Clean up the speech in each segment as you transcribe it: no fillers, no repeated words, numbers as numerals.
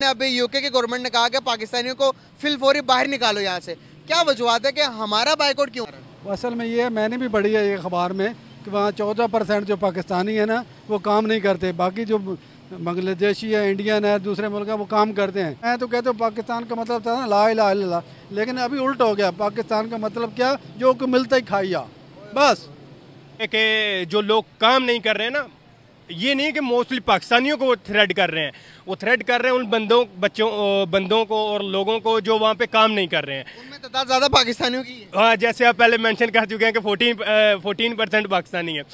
अभी यूके की गवर्नमेंट ने कहा कि पाकिस्तानियों को फिलफौरी बाहर निकालो यहाँ से, क्या वजूहत है कि हमारा बाइकआउट क्यों? असल में ये मैंने भी पढ़ी है ये अखबार में कि वहाँ 14% जो पाकिस्तानी है ना वो काम नहीं करते, बाकी जो बांग्लादेशी है, इंडियन है, दूसरे मुल्क है वो काम करते हैं। मैं तो कहते हो पाकिस्तान का मतलब था ना ला इलाहा इल्लल्लाह, लेकिन अभी उल्ट हो गया। पाकिस्तान का मतलब क्या, जो को मिलता ही खाइया बस। कि जो लोग काम नहीं कर रहे हैं ना, ये नहीं कि मोस्टली पाकिस्तानियों को वो थ्रेड कर रहे हैं, वो थ्रेड कर रहे हैं उन बंदों को और लोगों को जो वहाँ पे काम नहीं कर रहे हैं। उनमें तादाद ज़्यादा पाकिस्तानियों की है। हाँ, जैसे आप पहले मेंशन कर चुके हैं कि 14% पाकिस्तानी है,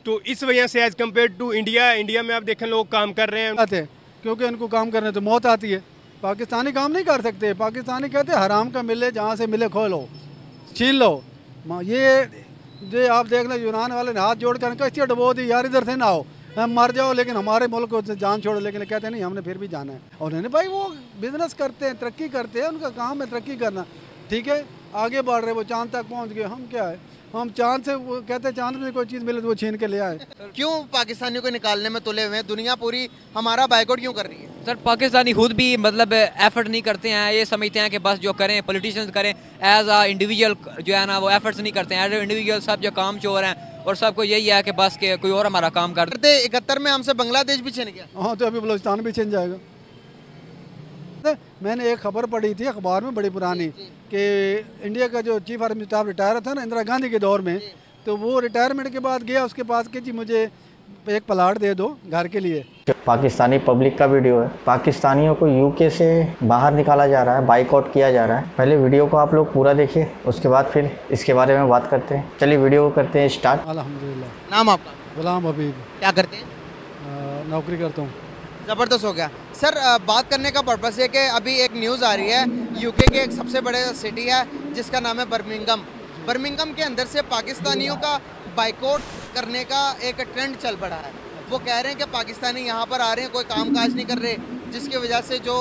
तो इस वजह से एज कम्पेयर टू इंडिया में आप देखें लोग काम कर रहे हैं क्योंकि उनको काम करने तो मौत आती है। पाकिस्तानी काम नहीं कर सकते। पाकिस्तानी कहते हराम का मिले, जहाँ से मिले खो लो, छीन लो। ये आप देख लो, यूनान वाले ने हाथ जोड़ कर कश्ती डबो दी, यार इधर से ना आओ, हम मर जाओ लेकिन हमारे मुल्क को जान छोड़ो, लेकिन कहते नहीं हमने फिर भी जाना है। और उन्होंने भाई वो बिजनेस करते हैं, तरक्की करते हैं, उनका काम है तरक्की करना, ठीक है, आगे बढ़ रहे, वो चांद तक पहुंच गए, हम क्या है, हम चांद से, वो कहते हैं चांद में कोई चीज़ मिले तो वो छीन के ले आए। क्यों पाकिस्तानियों को निकालने में तुले हुए हैं? दुनिया पूरी हमारा बाइकआउट क्यों कर रही है? सर पाकिस्तानी खुद भी मतलब एफर्ट नहीं करते हैं, ये समझते हैं कि बस जो करें पॉलिटिशियंस करें, एज आ इंडिविजुअल जो है ना वो एफर्ट्स नहीं करते हैं। एज इंडिविजुअल सब जो काम चोर हैं और सबको यही है कि बस के कोई और हमारा काम करते। 71 में हमसे बांग्लादेश भी छिन गया। हाँ, तो अभी बलूचिस्तान भी छिन जाएगा। मैंने एक खबर पढ़ी थी अखबार में बड़ी पुरानी कि इंडिया का जो चीफ आर्मी स्टाफ रिटायर था ना इंदिरा गांधी के दौर में, तो वो रिटायरमेंट के बाद गया उसके पास कि जी मुझे एक प्लाट दे दो घर के लिए। पाकिस्तानी पब्लिक का वीडियो है, पाकिस्तानियों को यूके से बाहर निकाला जा रहा है, बाइकआउट किया जा रहा है। पहले वीडियो को आप लोग पूरा देखिए, उसके बाद फिर इसके बारे में बात करते हैं। चलिए वीडियो को करते हैं स्टार्ट। अल्हम्दुलिल्लाह। नाम आपका? गुलाम हबीब। क्या करते हैं? नौकरी करता हूँ। ज़बरदस्त हो गया सर। बात करने का पर्पस है कि अभी एक न्यूज़ आ रही है, यूके के एक सबसे बड़े सिटी है जिसका नाम है बर्मिंघम के अंदर से पाकिस्तानियों का बाइकआउट करने का एक ट्रेंड चल पड़ा है। वो कह रहे हैं कि पाकिस्तानी यहाँ पर आ रहे हैं, कोई कामकाज नहीं कर रहे, जिसकी वजह से जो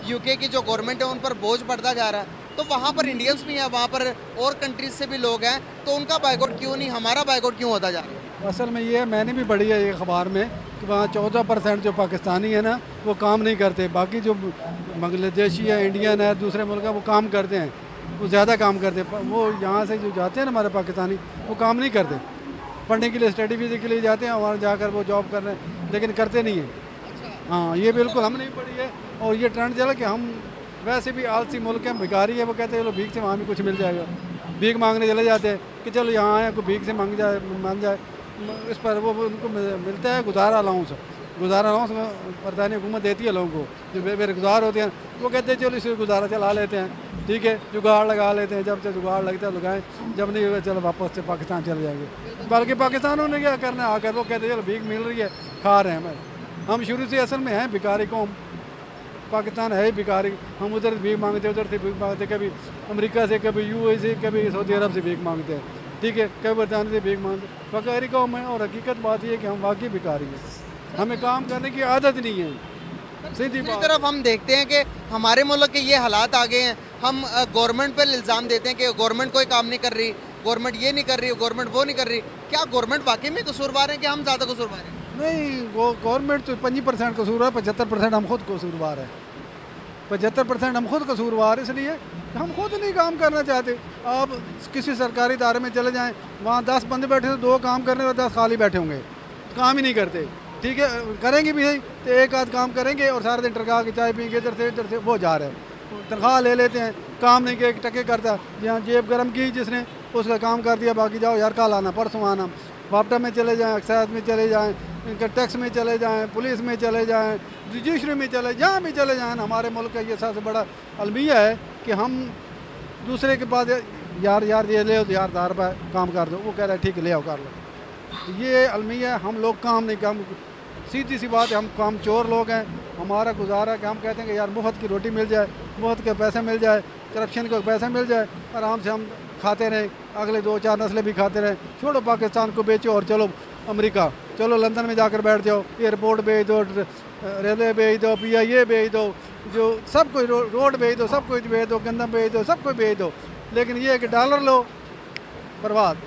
यूके की जो गवर्नमेंट है उन पर बोझ बढ़ता जा रहा है। तो वहाँ पर इंडियंस भी हैं, वहाँ पर और कंट्रीज से भी लोग हैं, तो उनका बाइकआउट क्यों नहीं, हमारा बाइकआउट क्यों होता जा रहा है? असल में ये मैंने भी पढ़ी है ये अखबार में कि वहाँ 14% जो पाकिस्तानी है ना वो काम नहीं करते, बाकी जो बांग्लादेशी है, इंडियन है, दूसरे मुल्क है वो काम करते हैं, वो ज़्यादा काम करते हैं। वो यहाँ से जो जाते हैं ना हमारे पाकिस्तानी, वो काम नहीं करते, पढ़ने के लिए स्टडी वीज़े के लिए जाते हैं, वहाँ जाकर वो जॉब कर रहे हैं लेकिन करते नहीं हैं। हाँ, ये बिल्कुल हमने भी पढ़ी है। और ये ट्रेंड चला कि हम वैसे भी आलसी मुल्क हैं, भिखारी है, वो कहते हैं चलो भीख से वहाँ भी कुछ मिल जाएगा, भीख मांगने चले जाते हैं कि चलो यहाँ आए कोई भीख से मांग जाए। इस पर वो उनको मिलता है गुजारा अलाउंस बरतानी हुकूमत देती है लोगों को, जो बेरोजगार होते हैं वो कहते हैं चलो इसे गुजारा चला लेते हैं, ठीक है, जुगाड़ लगा लेते हैं, जब से जुगाड़ लगता है लगाएं, जब नहीं होगा चलो वापस से पाकिस्तान चले जाएंगे। बल्कि पाकिस्तानों ने क्या करना है, आकर वो कहते हैं चलो भीख मिल रही है, खा रहे हैं। हम शुरू से असल में हैं भिखारी कौम, पाकिस्तान है ही भिखारी। हम उधर भीख मांगते, उधर से भीख मांगते, कभी अमेरिका से, कभी यूएई से, कभी सऊदी अरब से भीख मांगते हैं, ठीक है, कभी बरतानी से भीख मांगते, भिखारी कौम है। और हकीकत बात यह है कि हम वाकई भिखारी हैं, हमें काम करने की आदत नहीं है। सीधी तरफ हम देखते हैं कि हमारे मुल्क के ये हालात आ गए हैं, हम गवर्नमेंट पर इल्ज़ाम देते हैं कि गवर्नमेंट कोई काम नहीं कर रही, गवर्नमेंट ये नहीं कर रही, गवर्नमेंट वो नहीं कर रही। क्या गवर्नमेंट वाकई में कसूरवार है कि हम ज़्यादा कसूरवार हैं? नहीं, वो गवर्नमेंट तो 25% कसूरवार, 75% हम खुद कसूरवार है। 75% हम खुद कसूरवार इसलिए हम खुद नहीं काम करना चाहते। आप किसी सरकारी इदारे में चले जाएं, वहाँ 10 बंदे बैठे तो 2 काम करने और 10 खाली बैठे होंगे, काम ही नहीं करते, ठीक है, करेंगे भी नहीं तो एक आध काम करेंगे और सारे दिन टरका के चाय पीएंगे, इधर से वो जा रहे हैं, तनख्वाह ले लेते हैं, काम नहीं किया, टके करता, यहाँ जेब गर्म की जिसने उसका काम कर दिया, बाकी जाओ यार कल आना, परसों आना, वापटा में चले जाएँ, एक्साइज में चले जाएँ, इनकम टैक्स में चले जाएँ, पुलिस में चले जाएँ, जुडिशरी में चले, जहाँ भी चले जाएँ। हमारे मुल्क का ये सबसे बड़ा अलमिया है कि हम दूसरे के पास यार ये ले तो यार 1000 रुपये काम कर दो, वो कह रहा है ठीक है ले आओ कर लो। ये अलमिया है, हम लोग काम नहीं, काम सीधी सी बात है, हम काम चोर लोग हैं। हमारा गुजारा कि हम कहते हैं कि यार मुफ्त की रोटी मिल जाए, मुफ्त के पैसे मिल जाए, करप्शन का पैसा मिल जाए, आराम से हम खाते रहें, अगले 2-4 नस्लें भी खाते रहें। छोड़ो पाकिस्तान को बेचो और चलो अमेरिका, चलो लंदन में जाकर बैठ जाओ, एयरपोर्ट भेज दो, रेलवे भेज दो, PIA भेज दो, जो सब कुछ रोड भेज दो, सब कुछ भेज दो, गंदम भेज दो, सब कुछ भेज दो। लेकिन ये है कि डॉलर लो, बर्बाद,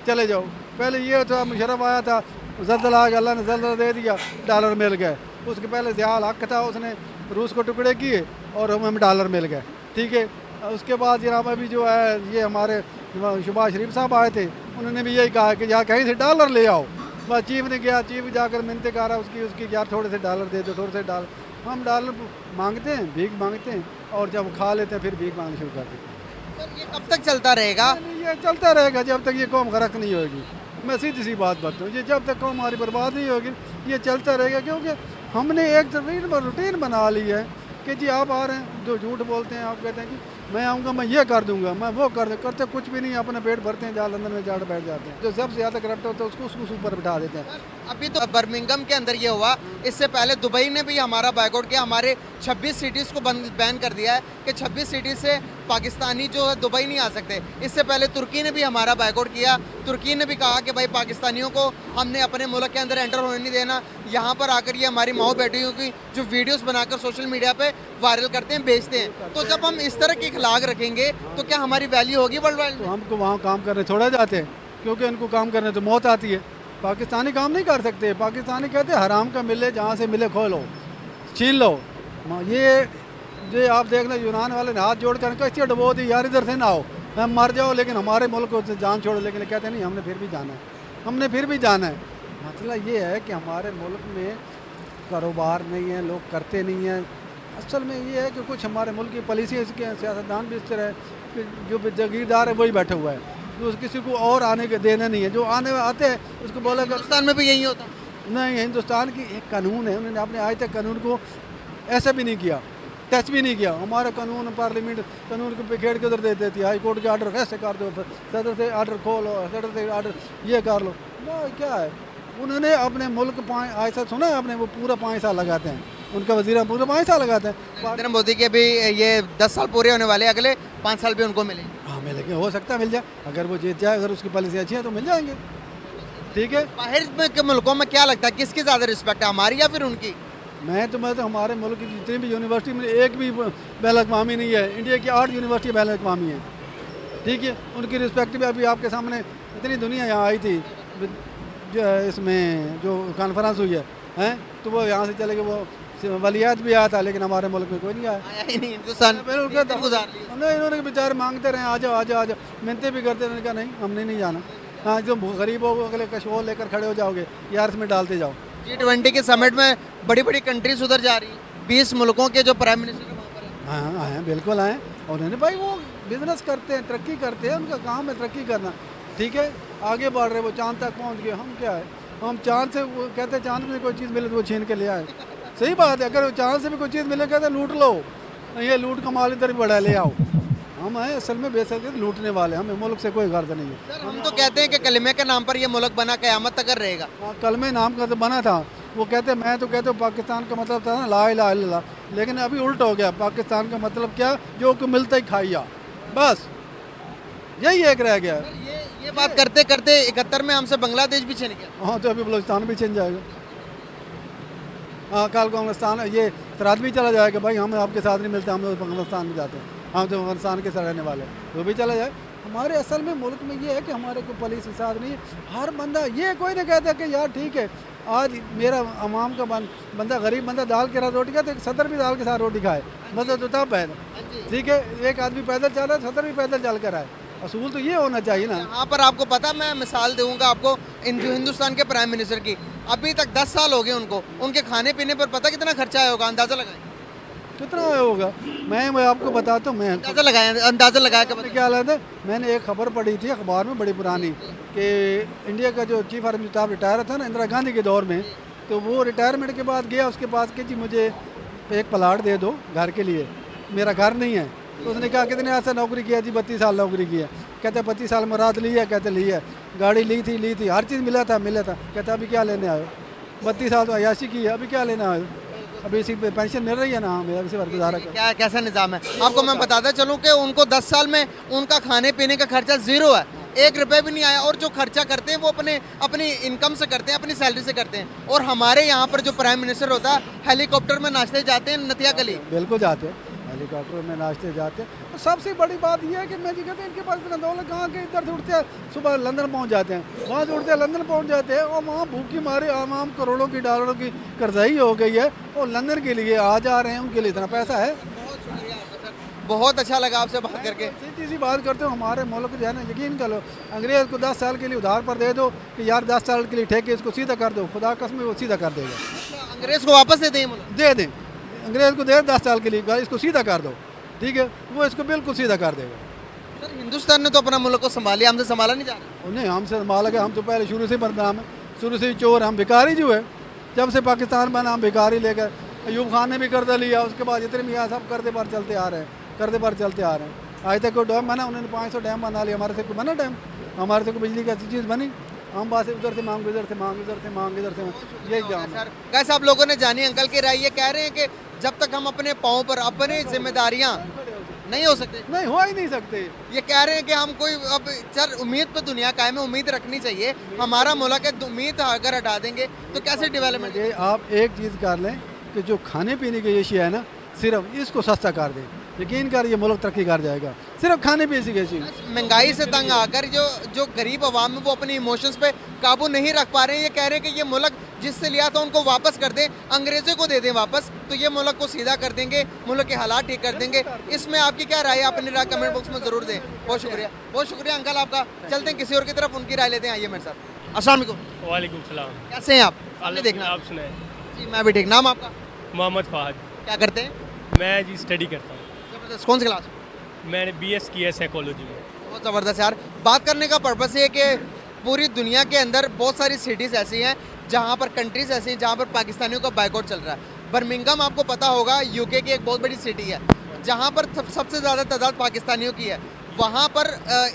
चले जाओ। पहले ये था मुशर्रफ आया था, जल्जला आ गया, अल्लाह ने जल्जला दे दिया, डॉलर मिल गए। उसके पहले ज़ियाउल हक था, उसने रूस को टुकड़े किए और हमें डॉलर मिल गए, ठीक है। उसके बाद जनाब अभी जो है ये हमारे शहबाज शरीफ साहब आए थे, उन्होंने भी यही कहा कि यार कहीं से डॉलर ले आओ। बस चीफ ने गया, चीफ जाकर मिन्नतें कर रहा उसकी यार थोड़े से डॉलर दे दो, थोड़े से डॉलर। हम डॉलर मांगते हैं, भीख मांगते हैं, और जब खा लेते हैं फिर भीख मांगना शुरू कर देते हैं। सर ये कब तक चलता रहेगा? ये चलता रहेगा जब तक ये कौम गरक नहीं होगी। मैं सीधी सी बात बताऊँ, ये जब तक कौम हमारी बर्बाद नहीं होगी ये चलता रहेगा, क्योंकि हमने एक रूटीन बना ली है कि जी आप आ रहे हैं, जो झूठ बोलते हैं, आप कहते हैं कि मैं आऊँगा, मैं ये कर दूंगा, मैं वो कर दूँ, करते कुछ भी नहीं, अपना पेट भरते हैं, जहाँ लंदन में जाकर बैठ जाते हैं। जो सबसे ज़्यादा करप्ट होता है उसको ऊपर बिठा देते हैं। अभी तो बर्मिंघम के अंदर ये हुआ, इससे पहले दुबई ने भी हमारा बायकॉट किया, हमारे 26 सिटीज़ को बैन कर दिया है कि 26 सिटी से पाकिस्तानी जो है दुबई नहीं आ सकते। इससे पहले तुर्की ने भी हमारा बायकॉट किया, तुर्की ने भी कहा कि भाई पाकिस्तानियों को हमने अपने मुल्क के अंदर एंटर होने नहीं देना। यहाँ पर आकर ये हमारी माओ बेटियों की जो वीडियोस बनाकर सोशल मीडिया पे वायरल करते हैं, बेचते हैं। तो जब हम इस तरह के अखलाक रखेंगे तो क्या हमारी वैल्यू होगी वर्ल्ड वाइड? तो हमको वहाँ काम करने छोड़ा जाते हैं, क्योंकि उनको काम करने तो मौत आती है। पाकिस्तानी काम नहीं कर सकते, पाकिस्तानी कहते हैं हराम का मिले, जहाँ से मिले खो लो, छीन लो। ये आप देखना यूनान वाले ने हाथ जोड़ कर कैसे डबो दी, यार इधर से ना आओ, हम मर जाओ लेकिन हमारे मुल्क को जान छोड़ो, लेकिन कहते नहीं हमने फिर भी जाना है, हमने फिर भी जाना है। मतलब ये है कि हमारे मुल्क में कारोबार नहीं है, लोग करते नहीं हैं। असल में ये है कि कुछ हमारे मुल्क की पॉलिसी इसके सियासतदान भी इस तरह है कि जो जागीरदार है वही बैठा हुआ है, तो किसी को और आने के देना नहीं है। जो आने आते हैं उसको बोला हिंदुस्तान में भी यही होता नहीं। हिंदुस्तान की एक कानून है, उन्होंने अपने आज तक कानून को ऐसा भी नहीं किया, टच भी नहीं किया। हमारा कानून पार्लियामेंट कानून को बिखेड़ के उधर दे देती है, हाई कोर्ट के आर्डर कैसे कर दो, सदर से आर्डर खोलो, सदर से आर्डर ये कर लो ना। क्या है उन्होंने अपने मुल्क ऐसा सुना है आपने, वो पूरा 5 साल लगाते हैं, उनका वजीर पूरा 5 साल लगाते हैं। नरेंद्र मोदी के भी ये 10 साल पूरे होने वाले, अगले 5 साल भी उनको मिलेंगे। हाँ मिलेंगे, हो सकता है मिल जाए, अगर वो जीत जाए, अगर उसकी पॉलिसी अच्छी है तो मिल जाएंगे, ठीक है। बाहर के मुल्कों में क्या लगता है किसकी ज़्यादा रिस्पेक्ट है, हमारी या फिर उनकी? मैं तो हमारे मुल्क की जितनी भी यूनिवर्सिटी में एक भी बैन-ए-अक़वामी नहीं है। इंडिया की 8 यूनिवर्सिटी बैन-ए-अक़वामी है, ठीक है। उनकी रिस्पेक्ट भी अभी आपके सामने इतनी दुनिया यहाँ आई थी, जो है इसमें जो कॉन्फ्रेंस हुई है, तो वो यहाँ से चले गए, वो वलियात भी आया था, लेकिन हमारे मुल्क में कोई नहीं आया ही नहीं। हिंदुस्तान इन्होंने बेचारे मांगते रहे आ जाओ आ जाओ आ जाओ, मिन्नतें भी करते रहे, कहा नहीं हमने नहीं जाना। हाँ जो गरीब हो अगले कशोर लेकर खड़े हो जाओगे यार, इसमें डालते जाओ। G20 के समिट में बड़ी बड़ी कंट्रीज उधर जा रही है, 20 मुल्कों के जो प्राइम मिनिस्टर है वहाँ पर। हाँ आए बिल्कुल आए, और उन्होंने भाई वो बिजनेस करते हैं, तरक्की करते हैं, उनका काम है तरक्की करना, ठीक है। आगे बढ़ रहे, वो चांद तक पहुँच गए, हम क्या है, हम चांद से वो कहते हैं चांद में कोई चीज़ मिले तो वो छीन के ले आए। सही बात है, अगर चांद से भी कोई चीज़ मिले कहते लूट लो, ये लूट का माल इधर भी बढ़ा ले आओ। हम हैं असल में बेसिकली लूटने वाले, हमें मुल्क से कोई गर्ज नहीं है। सर हम तो कहते हैं कि कलमे के नाम पर ये मुल्क बना क़यामत तक रहेगा। हाँ कलमे नाम का तो बना था, वो कहते मैं तो कहते पाकिस्तान का मतलब था ना ला इलाहा इल्लल्लाह, लेकिन अभी उल्ट हो गया। पाकिस्तान का मतलब क्या, जो को मिलता ही खाइया, बस यही एक रह गया। ये बात करते करते 71 में हमसे बांग्लादेश भी छिन गया। हाँ तो अभी बलूचिस्तान भी छिन जाएगा। हाँ कल को अफगानिस्तान ये सराद भी चला जाएगा, भाई हम आपके साथ नहीं मिलते, हम लोग अफगानिस्तान में जाते हैं, हम तो अफगानिस्तान के रहने वाले, वो भी चला जाए। हमारे असल में मुल्क में ये है कि हमारे को पुलिस के साथ नहीं है। हर बंदा ये कोई नहीं कहता कि यार ठीक है आज मेरा अवाम का बंदा गरीब बंदा दाल के साथ रोटी खाए तो सदर भी दाल के साथ रोटी खाए, मतलब तो तब है, ठीक है। एक आदमी पैदल चल रहा है, सदर भी पैदल चल कर आए, असूल तो ये होना चाहिए ना। यहाँ पर आपको पता, मैं मिसाल दूंगा आपको हिंदुस्तान के प्राइम मिनिस्टर की, अभी तक 10 साल हो गए उनको, उनके खाने पीने पर पता कितना खर्चा होगा, अंदाजा लगाएं कितना होगा। मैं आपको बताता हूँ, मैं अंदाजा लगा के क्या हालत है। मैंने एक खबर पढ़ी थी अखबार में बड़ी पुरानी कि इंडिया का जो चीफ आर्मी स्टाफ रिटायर था ना इंदिरा गांधी के दौर में, तो वो रिटायरमेंट के बाद गया उसके पास कि जी मुझे एक प्लाट दे दो घर के लिए, मेरा घर नहीं है। तो उसने कहा कितने ऐसा नौकरी किया जी, 32 साल नौकरी की है। कहते 32 साल मुराद ली है, कहते ली है, गाड़ी ली थी, हर चीज़ मिला था। कहते अभी क्या लेने आए, 32 साल तो अयाशी की है, अभी क्या लेने आए, अभी इसी पेंशन मिल रही है ना, मेरा इसी पर गुजारा क्या कैसा निज़ाम है। आपको मैं बताता चलूँ कि उनको 10 साल में उनका खाने पीने का खर्चा 0 है, 1 रुपये भी नहीं आया, और जो खर्चा करते हैं वो अपनी इनकम से करते हैं, अपनी सैलरी से करते हैं। और हमारे यहाँ पर जो प्राइम मिनिस्टर होता है हेलीकॉप्टर में नाचते जाते हैं नतिया गली। बिल्कुल जाते हैं, हेलीकॉप्टर में नाचते जाते हैं। तो सबसे बड़ी बात यह है कि मैं जी कहते हैं इनके पास इतना दौलत कहाँ के, इधर से उठते हैं सुबह लंदन पहुँच जाते हैं, वहाँ से उठते हैं लंदन पहुँच जाते हैं, और वहाँ भूखी मारे आम करोड़ों की डॉलरों की कर्जाई हो गई है, और लंदन के लिए आ जा रहे हैं, उनके लिए इतना पैसा है। बहुत अच्छा लगा आपसे बात करके। सीधी सी बात करते हो, हमारे मुल्क जो है ना, यकीन करो अंग्रेज़ को 10 साल के लिए उधार पर दे दो कि यार 10 साल के लिए ठेके इसको सीधा कर दो, खुदा कसम वो सीधा कर देगा। अंग्रेज़ को वापस दे दें? दे दें, अंग्रेज़ को दे 10 साल के लिए, इसको सीधा कर दो, ठीक है, वो इसको बिल्कुल सीधा कर देगा। सर हिंदुस्तान ने तो अपना मुल्क को संभालिया, हमसे संभाला नहीं जा रहा। नहीं, हमसे संभाला गया, हम तो पहले शुरू से बदनाम है, शुरू से ही चोर, हम भिखारी जो है, जब से पाकिस्तान बना हम भिखारी लेकर, अयूब खान ने भी कर्जा लिया, उसके बाद जितने भी यहाँ सब कर्जे पर चलते आ रहे हैं, कर्जे पर चलते आ रहे हैं। आज तक कोई डैम बना, उन्होंने 500 डैम बना लिया, हमारे से कोई बना डैम, हमारे से कोई बिजली की चीज़ बनी, हम बात उधर से मांग, इधर से मांग, इधर से मांग, इधर से मांग, यही जाम है। कैसे आप लोगों ने जानी अंकल की राय, ये कह रहे हैं कि जब तक हम अपने पाँव पर अपनी जिम्मेदारियाँ नहीं हो सकते, नहीं हो ही नहीं सकते। ये कह रहे हैं कि हम कोई अब सर उम्मीद पे दुनिया कायम है, उम्मीद रखनी चाहिए, हमारा मुल्क है, उम्मीद अगर हटा देंगे तो कैसे डेवलपमेंट? आप एक चीज़ कर लें कि जो खाने पीने की एशिया है ना, सिर्फ इसको सस्ता कर दें, यकीन कर ये मुल्क तरक्की कर जाएगा, सिर्फ खाने पीने की चीज़। महंगाई से तंग आकर जो गरीब आवाम है वो अपने इमोशंस पे काबू नहीं रख पा रहे हैं। ये कह रहे हैं कि ये मुल्क जिससे लिया था उनको वापस कर दें, अंग्रेज़ों को दे दें वापस, तो ये मुल्क को सीधा कर देंगे, मुल्क के हालात ठीक कर देंगे। इसमें आपकी क्या राय है? अपनी राय कमेंट बॉक्स में ज़रूर दें। बहुत शुक्रिया, बहुत शुक्रिया अंकल आपका। चलते हैं किसी और की तरफ, उनकी राय लेते हैं। आइए मेरे साथ। अस्सलाम वालेकुम। वालेकुम सलाम। कैसे हैं आप? आपने देखना आप सुनाए? जी मैं भी ठीक। नाम आपका? मोहम्मद फ़हद। क्या करते हैं? मैं जी स्टडी करता हूँ। ज़बरदस्त। कौन सी क्लास? मैंने BS किया है साइकोलॉजी में। बहुत ज़बरदस्त यार। बात करने का पर्पस ये है कि पूरी दुनिया के अंदर बहुत सारी सिटीज़ ऐसी हैं जहाँ पर, कंट्रीज़ ऐसी हैं जहाँ पर पाकिस्तानियों का बाइकआउट चल रहा है। बर्मिंघम आपको पता होगा UK की एक बहुत बड़ी सिटी है जहाँ पर सबसे ज़्यादा तादाद पाकिस्तानियों की है। वहाँ पर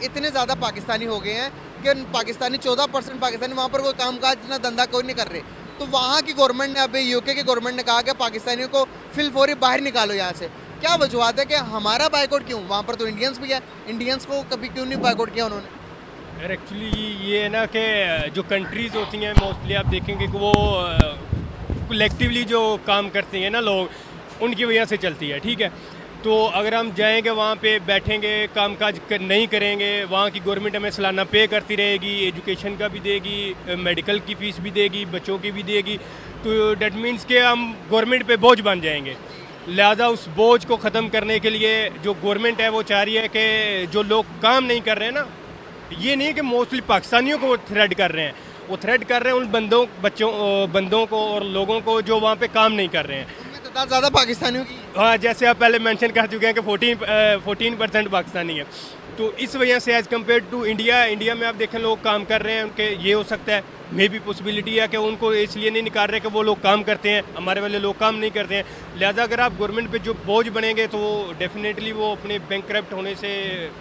इतने ज़्यादा पाकिस्तानी हो गए हैं कि पाकिस्तानी 14% पाकिस्तानी वहाँ पर कोई कामकाज ना धंधा कोई नहीं कर रहे। तो वहाँ की गवर्नमेंट ने, अभी UK की गवर्नमेंट ने कहा कि पाकिस्तानियों को फिलफौरी बाहर निकालो यहाँ से। क्या वजूहत है कि हमारा बाइकआउट क्यों? वहाँ पर तो इंडियंस भी है, इंडियंस को कभी क्यों नहीं बाइकआउट किया उन्होंने? यार एक्चुअली ये है ना कि जो कंट्रीज़ होती हैं मोस्टली आप देखेंगे कि वो कलेक्टिवली जो काम करते हैं ना लोग, उनकी वजह से चलती है, ठीक है। तो अगर हम जाएंगे वहाँ पे बैठेंगे, कामकाज नहीं करेंगे, वहाँ की गवर्नमेंट हमें सालाना पे करती रहेगी, एजुकेशन का भी देगी, मेडिकल की फ़ीस भी देगी, बच्चों की भी देगी, तो डेट मीन्स के हम गवर्नमेंट पे बोझ बन जाएंगे। लिहाजा उस बोझ को ख़त्म करने के लिए जो गवर्नमेंट है वो चाह रही है कि जो लोग काम नहीं कर रहे हैं ना, ये नहीं कि मोस्टली पाकिस्तानियों को वो थ्रेड कर रहे हैं, वो थ्रेड कर रहे हैं उन बंदों को और लोगों को जो वहाँ पे काम नहीं कर रहे हैं। ज़्यादा पाकिस्तानियों की, हाँ, जैसे आप पहले मेंशन कर चुके हैं कि 14% पाकिस्तानी है। तो इस वजह से एज़ कम्पेयर टू इंडिया में आप देखें लोग काम कर रहे हैं, उनके ये हो सकता है मे भी पॉसिबिलिटी है कि उनको इसलिए नहीं निकाल रहे कि वो लोग काम करते हैं, हमारे वाले लोग काम नहीं करते हैं। लिहाजा अगर आप गवर्नमेंट पे जो बोझ बनेंगे तो डेफिनेटली वो अपने बैंकक्रप्ट होने से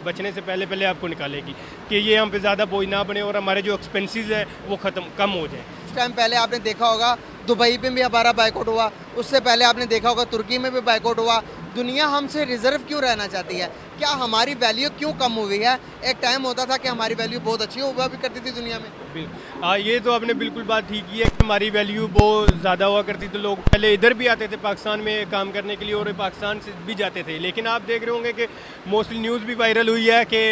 बचने से पहले आपको निकालेगी कि ये हम पे ज़्यादा बोझ ना बने और हमारे जो एक्सपेंसेस हैं वो कम हो जाए। उस टाइम पहले आपने देखा होगा दुबई में भी हमारा बाइकआउट हुआ, उससे पहले आपने देखा होगा तुर्की में भी बाइकआउट हुआ। दुनिया हमसे रिजर्व क्यों रहना चाहती है? क्या हमारी वैल्यू क्यों कम हुई है? एक टाइम होता था कि हमारी वैल्यू बहुत अच्छी हुआ भी करती थी दुनिया में। हाँ, ये तो आपने बिल्कुल बात ठीक की है कि हमारी वैल्यू बहुत ज़्यादा हुआ करती थी। लोग पहले इधर भी आते थे पाकिस्तान में काम करने के लिए और पाकिस्तान से भी जाते थे, लेकिन आप देख रहे होंगे कि मोस्टली न्यूज़ भी वायरल हुई है कि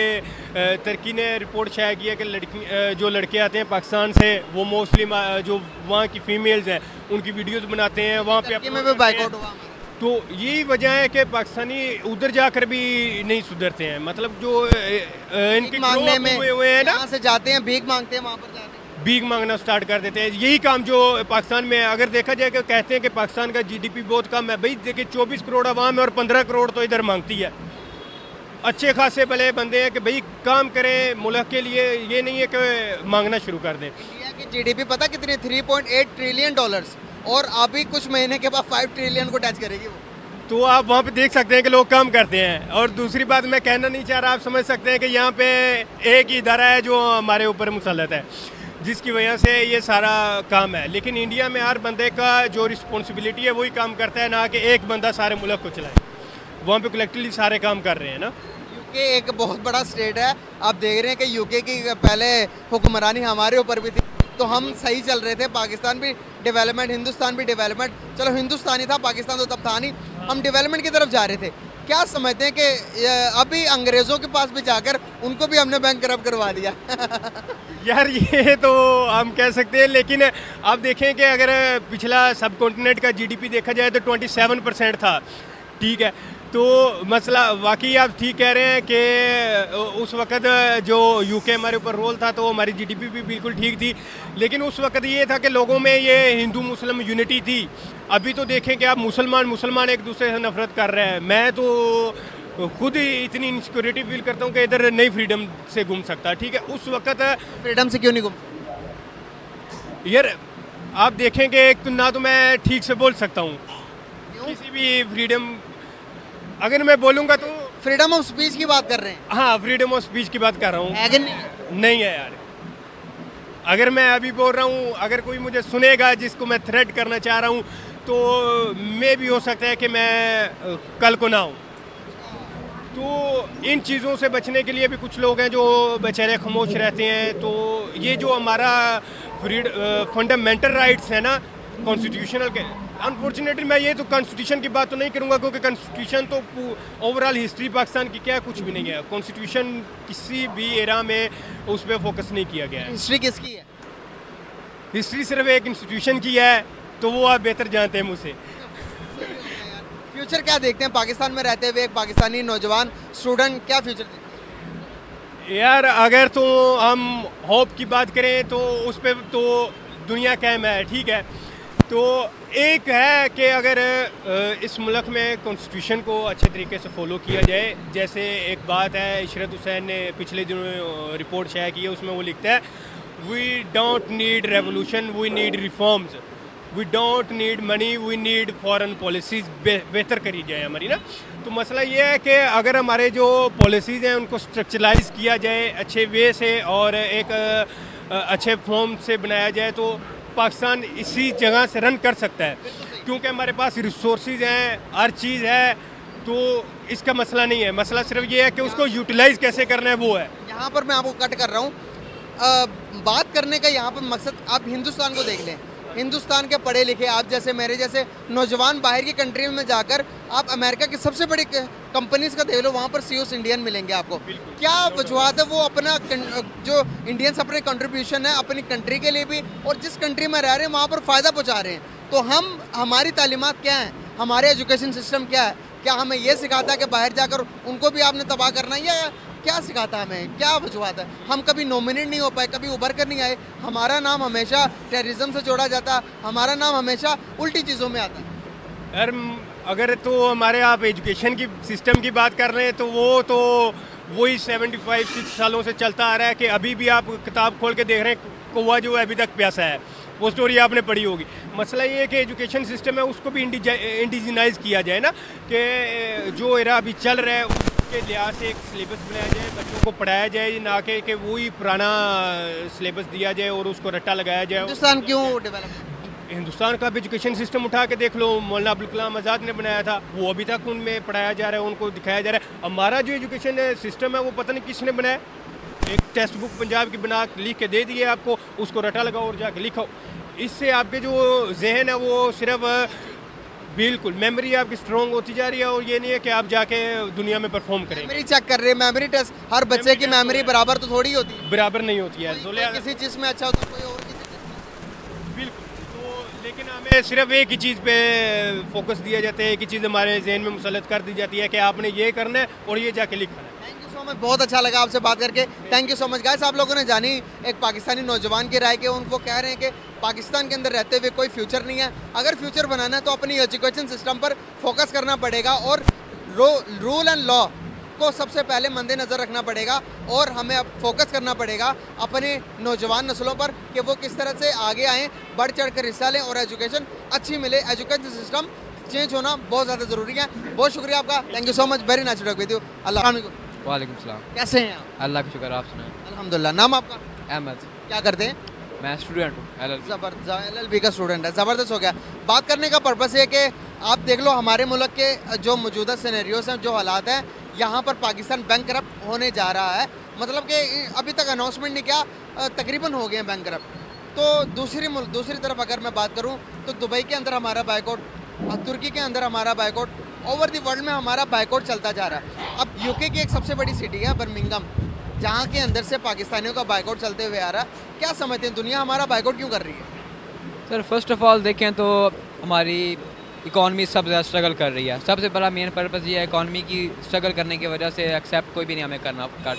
तुर्की ने रिपोर्ट शाया की है कि जो लड़के आते हैं पाकिस्तान से वो मोस्टली जो वहाँ की फीमेल्स हैं उनकी वीडियोज़ बनाते हैं वहाँ पे बाइकआउट हुआ। तो यही वजह है कि पाकिस्तानी उधर जाकर भी नहीं सुधरते हैं, मतलब जो इनके मांगने में हुए हैं ना, से जाते हैं, भीख मांगते हैं, वहाँ पर जाते हैं, भीख मांगना स्टार्ट कर देते हैं। यही काम जो पाकिस्तान में अगर देखा जाए कि कहते हैं कि पाकिस्तान का GDP बहुत कम है, भाई देखिए 24 करोड़ आवाम है और 15 करोड़ तो इधर मांगती है। अच्छे खासे भले बंदे हैं कि भाई काम करें मुल्क के लिए, ये नहीं है कि मांगना शुरू कर दें। इंडिया की GDP पता कितनी? $3.8 ट्रिलियन, और अभी कुछ महीने के बाद 5 ट्रिलियन को टच करेगी वो। तो आप वहाँ पे देख सकते हैं कि लोग काम करते हैं। और दूसरी बात मैं कहना नहीं चाह रहा, आप समझ सकते हैं कि यहाँ पे एक ही इदारा है जो हमारे ऊपर मुसल्लत है, जिसकी वजह से ये सारा काम है। लेकिन इंडिया में हर बंदे का जो रिस्पॉन्सिबिलिटी है वही काम करता है, ना कि एक बंदा सारे मुल्क को चलाए। वहाँ पे कलेक्टिवली सारे काम कर रहे हैं ना। यूके एक बहुत बड़ा स्टेट है, आप देख रहे हैं कि यूके की पहले हुक्मरानी हमारे ऊपर भी थी तो हम सही चल रहे थे। पाकिस्तान भी डेवलपमेंट, हिंदुस्तान भी डेवलपमेंट, चलो हिंदुस्तानी था, पाकिस्तान तो तब था नहीं, हम डेवलपमेंट की तरफ जा रहे थे। क्या समझते हैं कि अभी अंग्रेज़ों के पास भी जाकर उनको भी हमने बैंक करप्ट करवा दिया? यार ये तो हम कह सकते हैं, लेकिन आप देखें कि अगर पिछला सब कॉन्टिनेंट का जीडीपी देखा जाए तो 27% था, ठीक है। तो मसला वाकई आप ठीक कह रहे हैं कि उस वक़्त जो यूके हमारे ऊपर रोल था तो हमारी जीडीपी भी बिल्कुल ठीक थी, लेकिन उस वक़्त ये था कि लोगों में ये हिंदू मुस्लिम यूनिटी थी। अभी तो देखें कि आप मुसलमान एक दूसरे से नफरत कर रहे हैं। मैं तो खुद ही इतनी इनसिक्योरिटी फील करता हूँ कि इधर नई फ्रीडम से घूम सकता, ठीक है। उस वक़्त फ्रीडम से क्यों नहीं घूम? यार आप देखें कि एक तो ना तो मैं ठीक से बोल सकता हूँ किसी भी फ्रीडम, अगर मैं बोलूँगा तो फ्रीडम ऑफ स्पीच की बात कर रहे हैं? हाँ, फ्रीडम ऑफ स्पीच की बात कर रहा हूँ। है कि नहीं? नहीं है यार, अगर मैं अभी बोल रहा हूँ, अगर कोई मुझे सुनेगा जिसको मैं थ्रेट करना चाह रहा हूँ तो मे भी हो सकता है कि मैं कल को ना हूँ। तो इन चीज़ों से बचने के लिए भी कुछ लोग हैं जो बेचारे खामोश रहते हैं। तो ये जो हमारा फंडामेंटल राइट्स है ना कॉन्स्टिट्यूशनल के, अनफॉर्चुनेटली मैं ये तो कॉन्स्टिट्यूशन की बात तो नहीं करूँगा क्योंकि कॉन्स्टिट्यूशन तो ओवरऑल हिस्ट्री पाकिस्तान की क्या कुछ भी नहीं है। कॉन्स्टिट्यूशन किसी भी एरा में उस पर फोकस नहीं किया गया है। हिस्ट्री किसकी है? हिस्ट्री सिर्फ एक इंस्टीट्यूशन की है, तो वो आप बेहतर जानते हैं मुझसे। फ्यूचर क्या देखते हैं पाकिस्तान में रहते हुए एक पाकिस्तानी नौजवान स्टूडेंट, क्या फ्यूचर देखते हैं? यार अगर तो हम होप की बात करें तो उस पर तो दुनिया कायम है, ठीक है। तो एक है कि अगर इस मुल्क में कॉन्स्टिट्यूशन को अच्छे तरीके से फॉलो किया जाए, जैसे एक बात है इशरत हुसैन ने पिछले दिनों रिपोर्ट शेयर की है, उसमें वो लिखता है we don't need revolution, we need reforms, we don't need money, we need foreign policies बेहतर करी जाए हमारी ना। तो मसला ये है कि अगर हमारे जो पॉलिसीज़ हैं उनको स्ट्रक्चरलाइज किया जाए अच्छे वे से और एक अच्छे फॉर्म से बनाया जाए तो पाकिस्तान इसी जगह से रन कर सकता है, क्योंकि हमारे पास रिसोर्सेज हैं, हर चीज़ है। तो इसका मसला नहीं है, मसला सिर्फ ये है कि उसको यूटिलाइज कैसे करना है वो है। यहाँ पर मैं आपको कट कर रहा हूँ, बात करने का यहाँ पर मकसद, आप हिंदुस्तान को देख लें, हिंदुस्तान के पढ़े लिखे आप जैसे मेरे जैसे नौजवान बाहर की कंट्री में जाकर आप अमेरिका की सबसे बड़ी कंपनीज का देख लो, वहाँ पर सीईओ इंडियन मिलेंगे आपको। क्या वजूहत है? वो अपना जो इंडियंस अपने कंट्रीब्यूशन है अपनी कंट्री के लिए भी और जिस कंट्री में रह रहे हैं वहाँ पर फ़ायदा पहुँचा रहे हैं। तो हमारी तालीमात क्या हैं, हमारे एजुकेशन सिस्टम क्या है? क्या हमें ये सिखाता है कि बाहर जाकर उनको भी आपने तबाह करना है, या क्या सिखाता है हमें? क्या वजूहत है? हम कभी नॉमिनेट नहीं हो पाए, कभी उभर कर नहीं आए, हमारा नाम हमेशा टेररिज्म से जोड़ा जाता, हमारा नाम हमेशा उल्टी चीज़ों में आता है। यार अगर तो हमारे आप एजुकेशन की सिस्टम की बात कर रहे हैं तो वो तो वही 75-6 सालों से चलता आ रहा है कि अभी भी आप किताब खोल के देख रहे हैं कौवा जो अभी तक प्यासा है, वो स्टोरी आपने पढ़ी होगी। मसला ये है कि एजुकेशन सिस्टम है उसको भी इंडिजिनाइज किया जाए ना, कि जो एरा अभी चल रहा है उसके लिहाज से एक सिलेबस बनाया जाए, बच्चों को पढ़ाया जाए, ना कि वही पुराना सिलेबस दिया जाए और उसको रट्टा लगाया जाए। हिंदुस्तान क्यों डेवलप? हिंदुस्तान का भी एजुकेशन सिस्टम उठा के देख लो, मौलाना अब्दुल कलाम आज़ाद ने बनाया था, वो अभी तक उनमें पढ़ाया जा रहा है, उनको दिखाया जा रहा है। हमारा जो एजुकेशन सिस्टम है वो पता नहीं किसने बनाया, एक टेक्स्ट बुक पंजाब की बना लिख के दे दिए आपको, उसको रटा लगाओ और जाके लिखो। इससे आपके जो जहन है वो सिर्फ बिल्कुल मेमोरी आपकी स्ट्रॉन्ग होती जा रही है, और ये नहीं है कि आप जाके दुनिया में परफॉर्म करें। मेमोरी चेक कर रहे हैं, मेमोरी टेस्ट, हर बच्चे की मेमोरी बराबर तो थोड़ी होती है, बराबर नहीं होती है। किसी चीज़ में अच्छा होता है, कोई और बिल्कुल। तो लेकिन हमें सिर्फ एक ही चीज़ पे फोकस दिया जाता है, एक ही चीज़ हमारे जहन में मुसल्लत कर दी जाती है कि आपने ये करना है और ये जाके लिखना है। थैंक यू सो मच, बहुत अच्छा लगा आपसे बात करके। Thank you so much guys. आप लोगों ने जानी एक पाकिस्तानी नौजवान की राय के, उनको कह रहे हैं कि पाकिस्तान के अंदर रहते हुए कोई फ्यूचर नहीं है, अगर फ्यूचर बनाना है तो अपनी एजुकेशन सिस्टम पर फोकस करना पड़ेगा और रूल एंड लॉ को सबसे पहले मद्देनज़र रखना पड़ेगा, और हमें अब फोकस करना पड़ेगा अपने नौजवान नस्लों पर कि वो किस तरह से आगे आएँ, बढ़ चढ़ कर हिस्सा लें और एजुकेशन अच्छी मिले। एजुकेशन सिस्टम चेंज होना बहुत ज़्यादा ज़रूरी है। बहुत शुक्रिया आपका, thank you so much, very nice talk with you. अल्लाह वालेकुम सलाम। कैसे हैं आप? अल्लाह का शुक्र, आप सुनाएं। अल्हम्दुलिल्लाह। नाम आपका? अहमद। क्या करते हैं? मैं स्टूडेंट हूँ, LLB का स्टूडेंट है। ज़बरदस्त हो गया। बात करने का पर्पस है कि आप देख लो हमारे मुल्क के जो मौजूदा सिनेरियोस हैं, जो हालात हैं, यहाँ पर पाकिस्तान बैंक करप्ट होने जा रहा है। मतलब कि अभी तक अनाउंसमेंट नहीं किया, तकरीबन हो गए हैं बैंक करप्ट। तो दूसरी तरफ अगर मैं बात करूँ तो दुबई के अंदर हमारा बाइकआउट, तुर्की के अंदर हमारा बाइकआउट, ओवर द वर्ल्ड में हमारा बाइकआउट चलता जा रहा है। अब यूके की एक सबसे बड़ी सिटी है बर्मिंघम, जहाँ के अंदर से पाकिस्तानियों का बाइकआउट चलते हुए आ रहा है। क्या समझते हैं, दुनिया हमारा बाइकआउट क्यों कर रही है? सर फर्स्ट ऑफ ऑल देखें तो हमारी इकॉनमी सब ज़्यादा स्ट्रगल कर रही है। सबसे बड़ा मेन पर्पज़ ये है इकॉनमी की स्ट्रगल करने की वजह से एक्सेप्ट कोई भी नहीं हमें करना कर।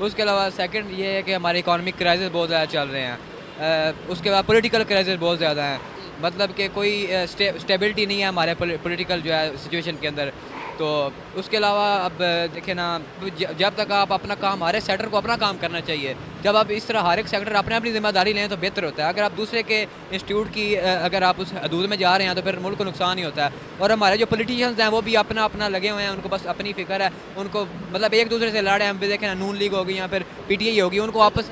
उसके अलावा सेकंड ये है कि हमारे इकॉनमिक क्राइसिस बहुत ज़्यादा चल रहे हैं। उसके बाद पॉलिटिकल क्राइसिस बहुत ज़्यादा हैं, मतलब कि कोई स्टेबिलिटी नहीं है हमारे पॉलिटिकल जो है सिचुएशन के अंदर। तो उसके अलावा अब देखें ना, जब तक आप अपना काम, हर एक सेक्टर को अपना काम करना चाहिए। जब आप इस तरह हर एक सेक्टर अपने अपनी जिम्मेदारी लें तो बेहतर होता है। अगर आप दूसरे के इंस्टीट्यूट की अगर आप उस हदूद में जा रहे हैं तो फिर मुल्क को नुकसान ही होता है। और हमारे जो पॉलिटिशियंस हैं वो भी अपना अपना लगे हुए हैं, उनको बस अपनी फिक्र है, उनको मतलब एक दूसरे से लड़े। हम भी देखें ना, नून लीग होगी या फिर PTI होगी, उनको आपस।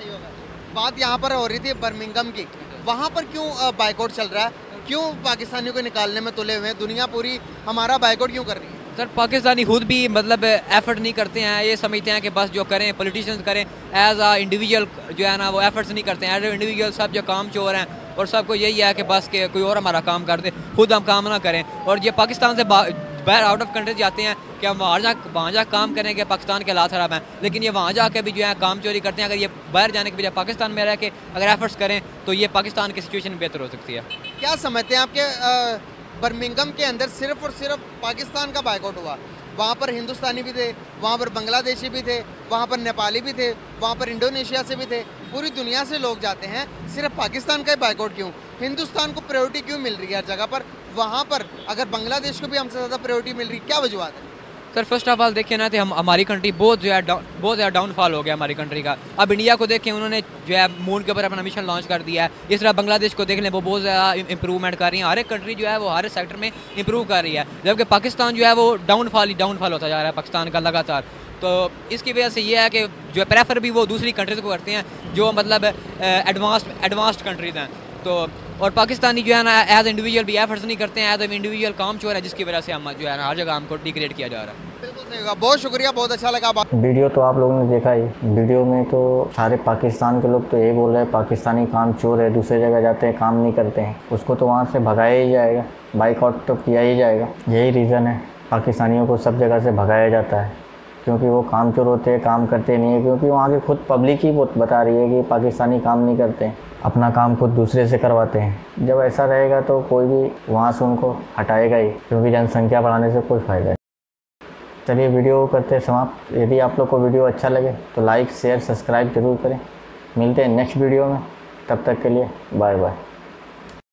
बात यहाँ पर हो रही थी बर्मिंघम की, वहाँ पर क्यों बाइकआउट चल रहा है? क्यों पाकिस्तानियों को निकालने में तुले हुए हैं? दुनिया पूरी हमारा बाइकआउट क्यों कर रही है? सर पाकिस्तानी खुद भी मतलब एफर्ट नहीं करते हैं। ये समझते हैं कि बस जो करें पॉलिटिशियंस करें, एज आ इंडिविजुअल जो है ना वो एफर्ट्स नहीं करते हैं। एज इंडिविजुअल सब जो काम चोर हैं और सबको यही है कि बस के कोई और हमारा काम कर दे, खुद हम काम ना करें। और ये पाकिस्तान से बाहर आउट ऑफ कंट्री जाते हैं कि हम वहाँ जा काम करेंगे, पाकिस्तान के हालात ख़राब हैं, लेकिन ये वहाँ जाके भी जो है काम चोरी करते हैं। अगर ये बाहर जाने के बजाय पाकिस्तान में रह के अगर एफर्ट्स करें तो ये पाकिस्तान की सिचुएशन बेहतर हो सकती है। क्या समझते हैं आपके बर्मिंघम के अंदर सिर्फ और सिर्फ पाकिस्तान का बाइकआउट हुआ? वहाँ पर हिंदुस्तानी भी थे, वहाँ पर बांग्लादेशी भी थे, वहाँ पर नेपाली भी थे, वहाँ पर इंडोनेशिया से भी थे, पूरी दुनिया से लोग जाते हैं। सिर्फ पाकिस्तान का ही बाइकआउट क्यों? हिंदुस्तान को प्रायोरिटी क्यों मिल रही है हर जगह पर? वहाँ पर अगर बांग्लादेश को भी हमसे ज़्यादा प्रायोरिटी मिल रही, क्या वजूहत है? सर फर्स्ट ऑफ ऑल देखिए ना, तो हमारी कंट्री बहुत ज़्यादा डाउनफॉल हो गया हमारी कंट्री का। अब इंडिया को देखें, उन्होंने जो है मून के ऊपर अपना मिशन लॉन्च कर दिया है। इस तरह बांग्लादेश को देख लें, वो बहुत ज़्यादा इंप्रूवमेंट कर रही है। हर एक कंट्री जो है वो हर एक सेक्टर में इंप्रूव कर रही है, जबकि पाकिस्तान जो है वो डाउनफॉल होता जा रहा है पाकिस्तान का लगातार। तो इसकी वजह से ये है कि जो प्रेफर भी वो दूसरी कंट्रीज़ को करते हैं जो मतलब एडवांस्ड कंट्रीज़ हैं। तो और पाकिस्तानी जो है ना एज इंडिविजुअल भी एफर्ट्स नहीं करते हैं, एज इंडिविजुअल काम चोर है, जिसकी वजह से हम जो है ना हर जगह हमको डिग्रेड किया जा रहा है। बिल्कुल सही होगा, बहुत शुक्रिया, बहुत अच्छा लगा। वीडियो तो आप लोगों ने देखा ही। वीडियो में तो सारे पाकिस्तान के लोग तो यही बोल रहे हैं पाकिस्तानी काम चोर है, दूसरी जगह जाते हैं काम नहीं करते हैं, उसको तो वहाँ से भगाया ही जाएगा, बाइकआउट तो किया ही जाएगा। यही रीज़न है पाकिस्तानियों को सब जगह से भगाया जाता है, क्योंकि वो काम चोर होते हैं, काम करते नहीं है। क्योंकि वहाँ की खुद पब्लिक ही बता रही है कि पाकिस्तानी काम नहीं करते हैं, अपना काम खुद दूसरे से करवाते हैं। जब ऐसा रहेगा तो कोई भी वहाँ से उनको हटाएगा ही, क्योंकि जनसंख्या बढ़ाने से कोई फ़ायदा नहीं। चलिए वीडियो करते हैं समाप्त। यदि आप लोग को वीडियो अच्छा लगे तो लाइक शेयर सब्सक्राइब जरूर करें। मिलते हैं नेक्स्ट वीडियो में, तब तक के लिए बाय बाय।